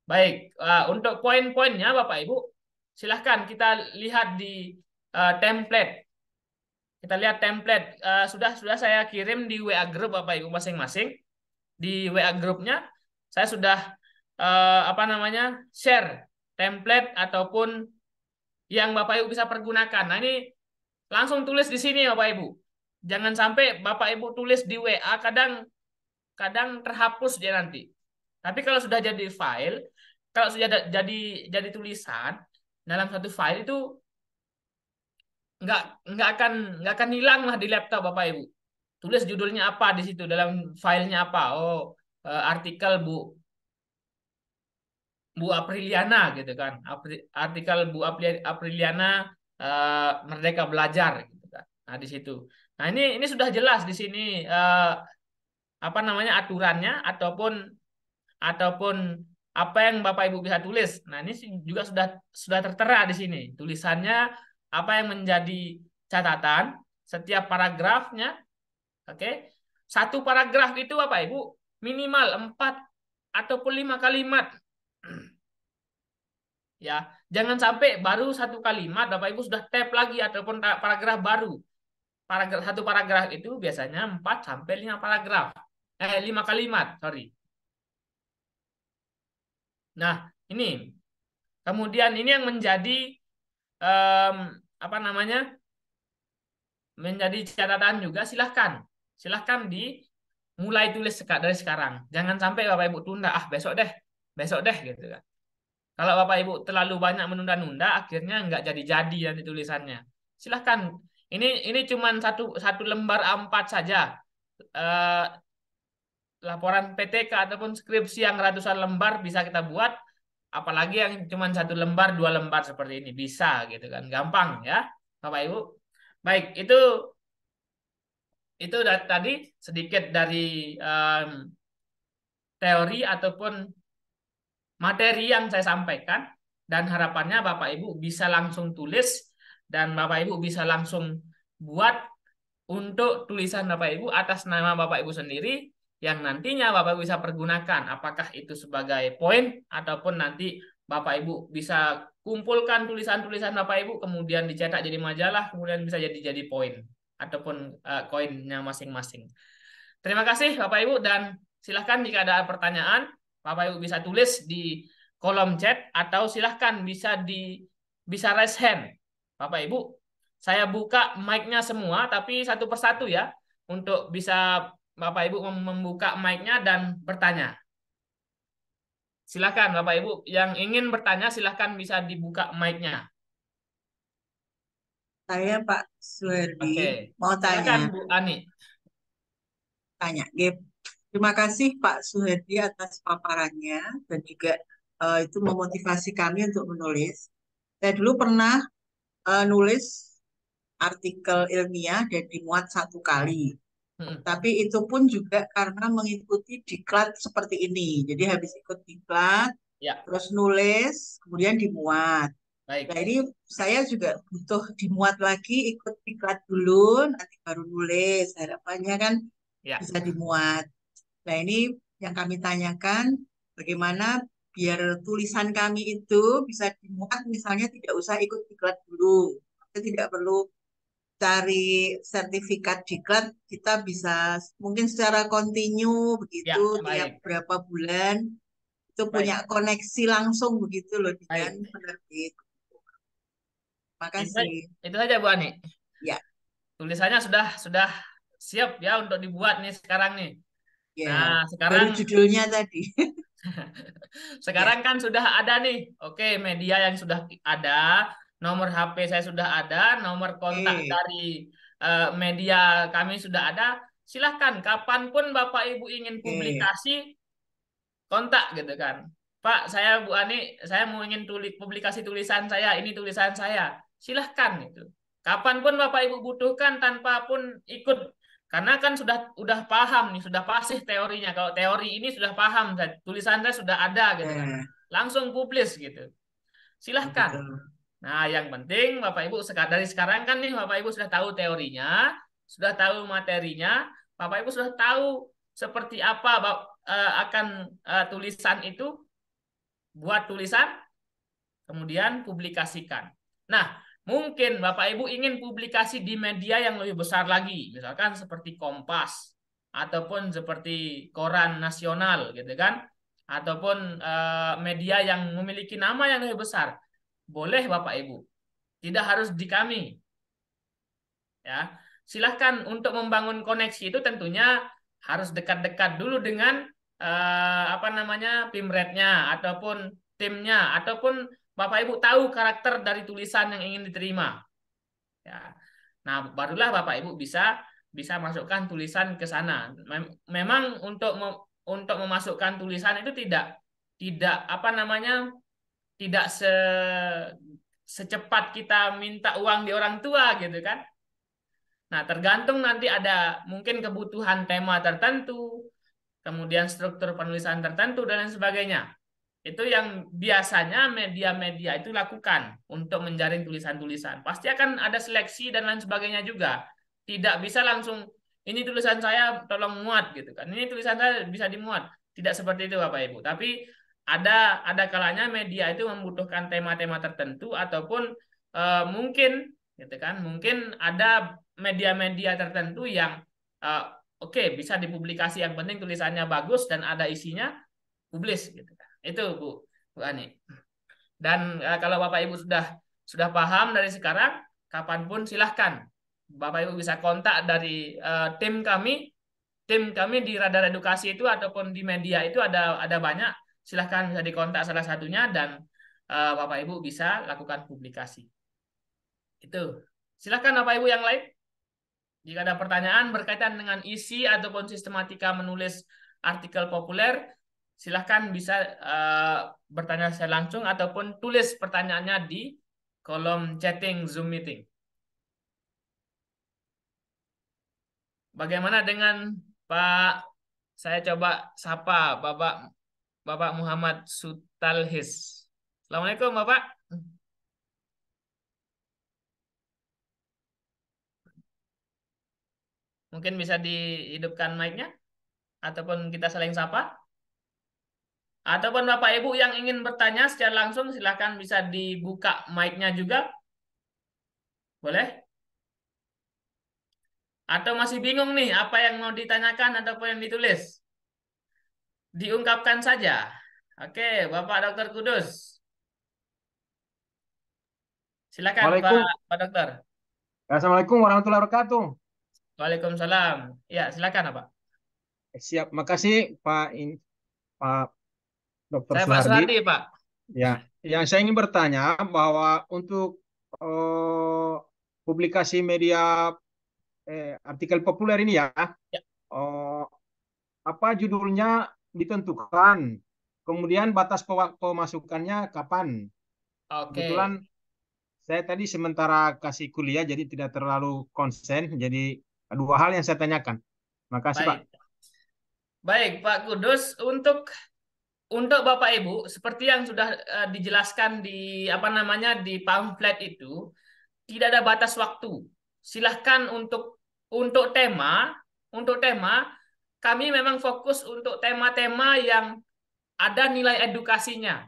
baik. Untuk poin-poinnya Bapak Ibu, silahkan kita lihat di template. Kita lihat template. Sudah saya kirim di WA Group Bapak Ibu masing-masing. Di WA grupnya saya sudah apa namanya, share template ataupun yang Bapak Ibu bisa pergunakan. Nah, ini langsung tulis di sini Bapak Ibu. Jangan sampai Bapak Ibu tulis di WA, kadang kadang terhapus dia nanti. Tapi kalau sudah jadi file, kalau sudah jadi tulisan dalam satu file itu nggak nggak akan hilang lah di laptop Bapak Ibu. Tulis judulnya apa di situ, dalam filenya apa. Oh, artikel Bu Apriliana gitu kan. Artikel Bu Apriliana Merdeka Belajar gitu kan. Nah, di situ. Nah, ini sudah jelas di sini apa namanya aturannya ataupun apa yang Bapak Ibu bisa tulis. Nah, ini juga sudah tertera di sini. Tulisannya apa yang menjadi catatan setiap paragrafnya. Oke. Satu paragraf itu Bapak Ibu minimal 4 ataupun 5 kalimat. Ya, jangan sampai baru satu kalimat Bapak Ibu sudah tab lagi ataupun paragraf baru. Satu paragraf itu biasanya 4 sampai 5 paragraf. 5 kalimat, sorry. Nah, ini kemudian ini yang menjadi em, apa namanya? Menjadi catatan juga, silahkan dimulai tulis dari sekarang. Jangan sampai Bapak Ibu tunda, besok deh gitu kan. Kalau Bapak Ibu terlalu banyak menunda-nunda, akhirnya nggak jadi-jadi nanti tulisannya. Silahkan. Ini cuma satu lembar A4 saja. Eh, Laporan PTK ataupun skripsi yang ratusan lembar bisa kita buat. Apalagi yang cuma satu lembar, 2 lembar seperti ini bisa gitu kan. Gampang ya, Bapak Ibu. Baik, itu tadi sedikit dari teori ataupun materi yang saya sampaikan, dan harapannya Bapak Ibu bisa langsung tulis dan Bapak Ibu bisa langsung buat untuk tulisan Bapak Ibu atas nama Bapak Ibu sendiri yang nantinya Bapak Ibu bisa pergunakan, apakah itu sebagai poin ataupun nanti Bapak Ibu bisa kumpulkan tulisan-tulisan Bapak Ibu kemudian dicetak jadi majalah, kemudian bisa jadi poin ataupun koinnya masing-masing. Terima kasih Bapak Ibu, dan silahkan jika ada pertanyaan Bapak Ibu bisa tulis di kolom chat atau silahkan bisa raise hand. Bapak Ibu, saya buka mic-nya semua tapi satu persatu ya, untuk bisa Bapak Ibu membuka mic-nya dan bertanya. Silahkan Bapak Ibu yang ingin bertanya, silahkan bisa dibuka mic-nya. Saya Pak Suherdi Oke, mau tanya, silakan Bu Ani. Gep. Terima kasih Pak Suherdi atas paparannya dan juga itu memotivasi kami untuk menulis. Saya dulu pernah nulis artikel ilmiah dan dimuat 1 kali. Hmm, Tapi itu pun juga karena mengikuti diklat seperti ini. Jadi habis ikut diklat, ya, terus nulis, kemudian dimuat. Nah baik. ini saya juga butuh dimuat lagi, ikut diklat dulu, nanti baru nulis. Harapannya kan Ya, bisa dimuat. Nah ini yang kami tanyakan, bagaimana biar tulisan kami itu bisa dimuat, misalnya tidak usah ikut diklat dulu. Kita tidak perlu cari sertifikat diklat, kita bisa mungkin secara kontinu begitu ya, tiap baik, berapa bulan itu punya baik, koneksi langsung begitu loh dengan baik. penerbit. Itu, Makasih. itu saja Bu Ani. Ya, Tulisannya sudah siap ya untuk dibuat nih sekarang nih. ya. Nah, Baru sekarang judulnya tadi. Ya, sekarang kan sudah ada nih. Oke, media yang sudah ada, nomor HP saya sudah ada, nomor kontak oke, dari media kami sudah ada. Silahkan, kapanpun Bapak Ibu ingin oke. publikasi, kontak gitu kan. Pak, saya Bu Ani, saya mau ingin publikasi tulisan saya, ini tulisan saya. Silahkan itu. Kapanpun Bapak Ibu butuhkan tanpa pun ikut. Karena kan sudah paham nih, sudah fasih teorinya. Kalau teori ini sudah paham, tulisan saya sudah ada gitu kan. Ya, Langsung publis gitu. Silahkan. betul. Nah, yang penting Bapak Ibu dari sekarang kan nih Bapak Ibu sudah tahu teorinya, sudah tahu materinya, Bapak Ibu sudah tahu seperti apa akan tulisan itu, buat tulisan, kemudian publikasikan. Nah, mungkin Bapak Ibu ingin publikasi di media yang lebih besar lagi, misalkan seperti Kompas ataupun seperti koran nasional gitu kan, ataupun media yang memiliki nama yang lebih besar. Boleh Bapak Ibu, tidak harus di kami ya. Silahkan untuk membangun koneksi itu tentunya harus dekat-dekat dulu dengan apa namanya pimretnya ataupun timnya ataupun Bapak Ibu tahu karakter dari tulisan yang ingin diterima ya. Nah, barulah Bapak Ibu bisa bisa masukkan tulisan ke sana. Memang untuk memasukkan tulisan itu tidak tidak apa namanya tidak secepat kita minta uang di orang tua gitu kan. Nah, tergantung nanti ada mungkin kebutuhan tema tertentu, kemudian struktur penulisan tertentu, dan lain sebagainya. Itu yang biasanya media-media itu lakukan untuk menjaring tulisan-tulisan. Pasti akan ada seleksi dan lain sebagainya juga. Tidak bisa langsung, ini tulisan saya tolong muat gitu kan. Ini tulisan saya bisa dimuat. Tidak seperti itu Bapak Ibu. Tapi ada kalanya media itu membutuhkan tema-tema tertentu ataupun mungkin gitu kan. Mungkin ada media-media tertentu yang eh, oke bisa dipublikasi, yang penting tulisannya bagus dan ada isinya, publis gitu kan. Itu Bu Ani. Dan kalau Bapak Ibu sudah paham dari sekarang, kapanpun silahkan Bapak Ibu bisa kontak dari tim kami. Tim kami di Radar Edukasi itu ataupun di media itu ada banyak. Silahkan bisa dikontak salah satunya dan Bapak Ibu bisa lakukan publikasi. Itu. Silahkan Bapak Ibu yang lain. Jika ada pertanyaan berkaitan dengan isi ataupun sistematika menulis artikel populer, silahkan bisa bertanya saya langsung ataupun tulis pertanyaannya di kolom chatting Zoom meeting. Bagaimana dengan Pak? Saya coba sapa Bapak Bapak Muhammad Sutalhis. Assalamualaikum Bapak. Mungkin bisa dihidupkan mic-nya ataupun kita saling sapa. Ataupun Bapak Ibu yang ingin bertanya secara langsung, silahkan bisa dibuka mic-nya juga. Boleh? Atau masih bingung nih apa yang mau ditanyakan ataupun yang ditulis? Diungkapkan saja. Oke, Bapak Dokter Kudus. Silakan Waalaikum, Pak Dokter. Assalamualaikum warahmatullahi wabarakatuh. Waalaikumsalam. Ya, silakan Pak. Siap, makasih Pak Dr. Saya Pak Suhardi. Soehardi, Pak. Ya, yang saya ingin bertanya bahwa untuk eh, publikasi media artikel populer ini ya. Ya, Oh, apa judulnya ditentukan, kemudian batas pemasukannya kapan. oke. Kebetulan saya tadi sementara kasih kuliah jadi tidak terlalu konsen, jadi dua hal yang saya tanyakan. Makasih Pak. Baik. Baik, Pak Kudus, untuk Bapak Ibu, seperti yang sudah dijelaskan di apa namanya di pamflet itu, tidak ada batas waktu. Silahkan untuk tema, untuk tema, kami memang fokus untuk tema-tema yang ada nilai edukasinya.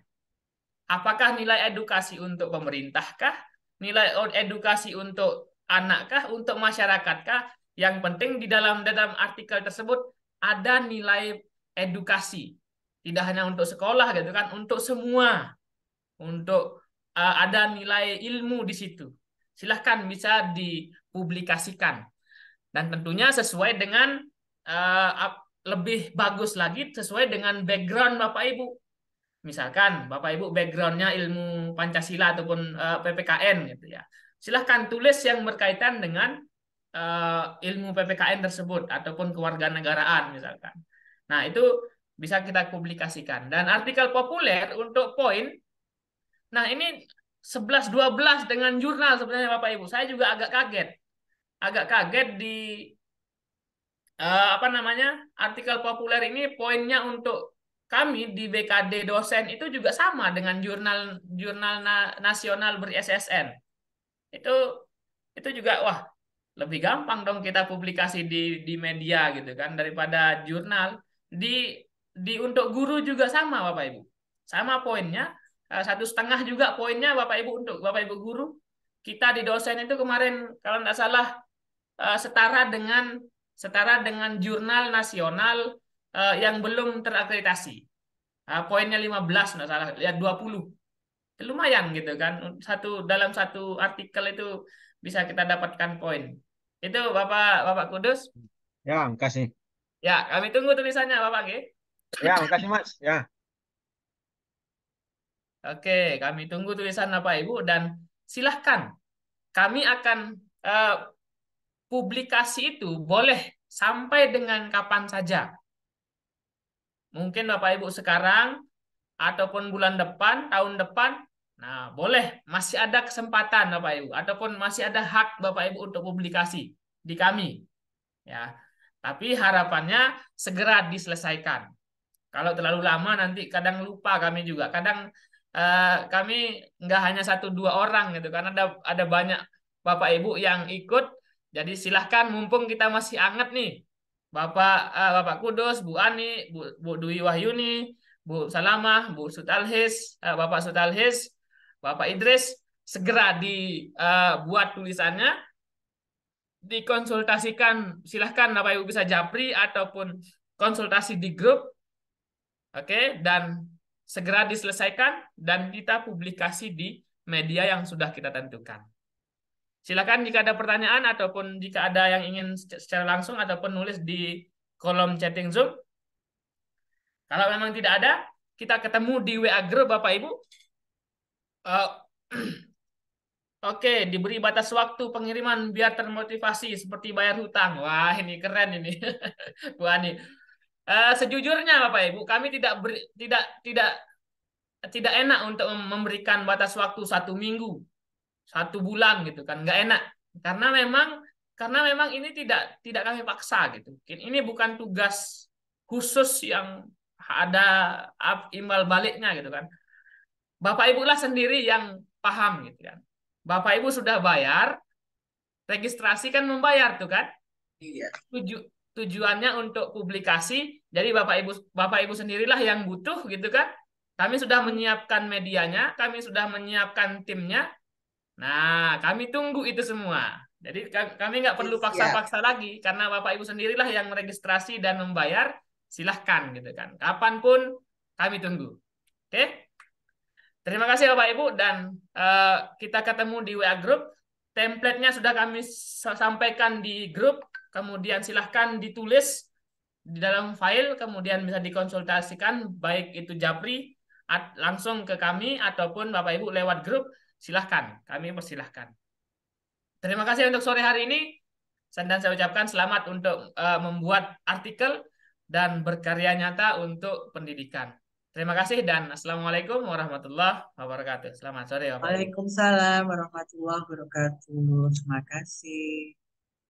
Apakah nilai edukasi untuk pemerintahkah? Nilai edukasi untuk anakkah? Untuk masyarakatkah? Yang penting di dalam artikel tersebut ada nilai edukasi. Tidak hanya untuk sekolah gitu kan, untuk semua, untuk ada nilai ilmu di situ. Silahkan bisa dipublikasikan dan tentunya sesuai dengan lebih bagus lagi sesuai dengan background Bapak Ibu. Misalkan Bapak Ibu backgroundnya ilmu Pancasila ataupun PPKN gitu ya. Silahkan tulis yang berkaitan dengan ilmu PPKN tersebut ataupun kewarganegaraan misalkan. Nah, itu bisa kita publikasikan. Dan artikel populer untuk poin, nah ini 11-12 dengan jurnal sebenarnya Bapak Ibu. Saya juga agak kaget. Agak kaget di apa namanya artikel populer ini poinnya untuk kami di BKD dosen itu juga sama dengan jurnal jurnal nasional ber-SSN. Itu itu juga wah lebih gampang dong kita publikasi di media gitu kan daripada jurnal. Di untuk guru juga sama Bapak Ibu. Sama poinnya 1,5 juga poinnya Bapak Ibu untuk Bapak Ibu guru. Kita di dosen itu kemarin kalau tidak salah setara dengan jurnal nasional yang belum terakreditasi. Poinnya 15 nggak salah, ya 20. Lumayan gitu kan. Dalam satu artikel itu bisa kita dapatkan poin. Itu Bapak Bapak Kudus. Ya, makasih. Ya, kami tunggu tulisannya Bapak G. Ya, makasih Mas. Ya. Oke, kami tunggu tulisan Bapak Ibu dan silahkan kami akan eh, publikasi itu boleh sampai dengan kapan saja. Mungkin Bapak Ibu sekarang ataupun bulan depan, tahun depan, nah boleh masih ada kesempatan Bapak Ibu ataupun masih ada hak Bapak Ibu untuk publikasi di kami, ya. Tapi harapannya segera diselesaikan. Kalau terlalu lama nanti kadang lupa kami juga. Kadang kami nggak hanya satu dua orang gitu karena ada banyak Bapak Ibu yang ikut. Jadi silahkan mumpung kita masih anget nih. Bapak Kudus, Bu Ani, Bu Dwi Wahyuni, Bu Salamah, Bu Sutalhis, Bapak Sutalhis, Bapak Idris segera dibuat tulisannya, dikonsultasikan. Silahkan Bapak Ibu bisa japri ataupun konsultasi di grup. Oke, dan segera diselesaikan dan kita publikasi di media yang sudah kita tentukan. Silakan jika ada pertanyaan ataupun jika ada yang ingin secara langsung ataupun nulis di kolom chatting Zoom. Kalau memang tidak ada, kita ketemu di WA Group Bapak Ibu. Eh, Oke, diberi batas waktu pengiriman biar termotivasi seperti bayar hutang. Wah, ini keren ini. Bu Ani. Sejujurnya Bapak Ibu, kami tidak enak untuk memberikan batas waktu 1 minggu, 1 bulan gitu kan, nggak enak karena memang ini tidak kami paksa gitu. Ini bukan tugas khusus yang ada imbal baliknya gitu kan. Bapak Ibu lah sendiri yang paham gitu kan. Bapak Ibu sudah bayar, registrasi kan membayar tuh kan. Iya. Tujuannya untuk publikasi. Jadi Bapak Ibu sendirilah yang butuh gitu kan. Kami sudah menyiapkan medianya, kami sudah menyiapkan timnya. Nah, kami tunggu itu semua. Jadi kami nggak perlu Siap. paksa-paksa lagi karena Bapak Ibu sendirilah yang meregistrasi dan membayar. Silahkan gitu kan. Kapanpun kami tunggu. Oke? Terima kasih Bapak Ibu dan kita ketemu di WA Group. Template-nya sudah kami sampaikan di grup. Kemudian silahkan ditulis di dalam file, kemudian bisa dikonsultasikan baik itu Japri langsung ke kami ataupun Bapak Ibu lewat grup. Silahkan, kami persilahkan. Terima kasih untuk sore hari ini. Dan saya ucapkan selamat untuk membuat artikel dan berkarya nyata untuk pendidikan. Terima kasih dan Assalamualaikum warahmatullahi wabarakatuh. Selamat sore Bapak Ibu. Waalaikumsalam warahmatullahi wabarakatuh. Terima kasih.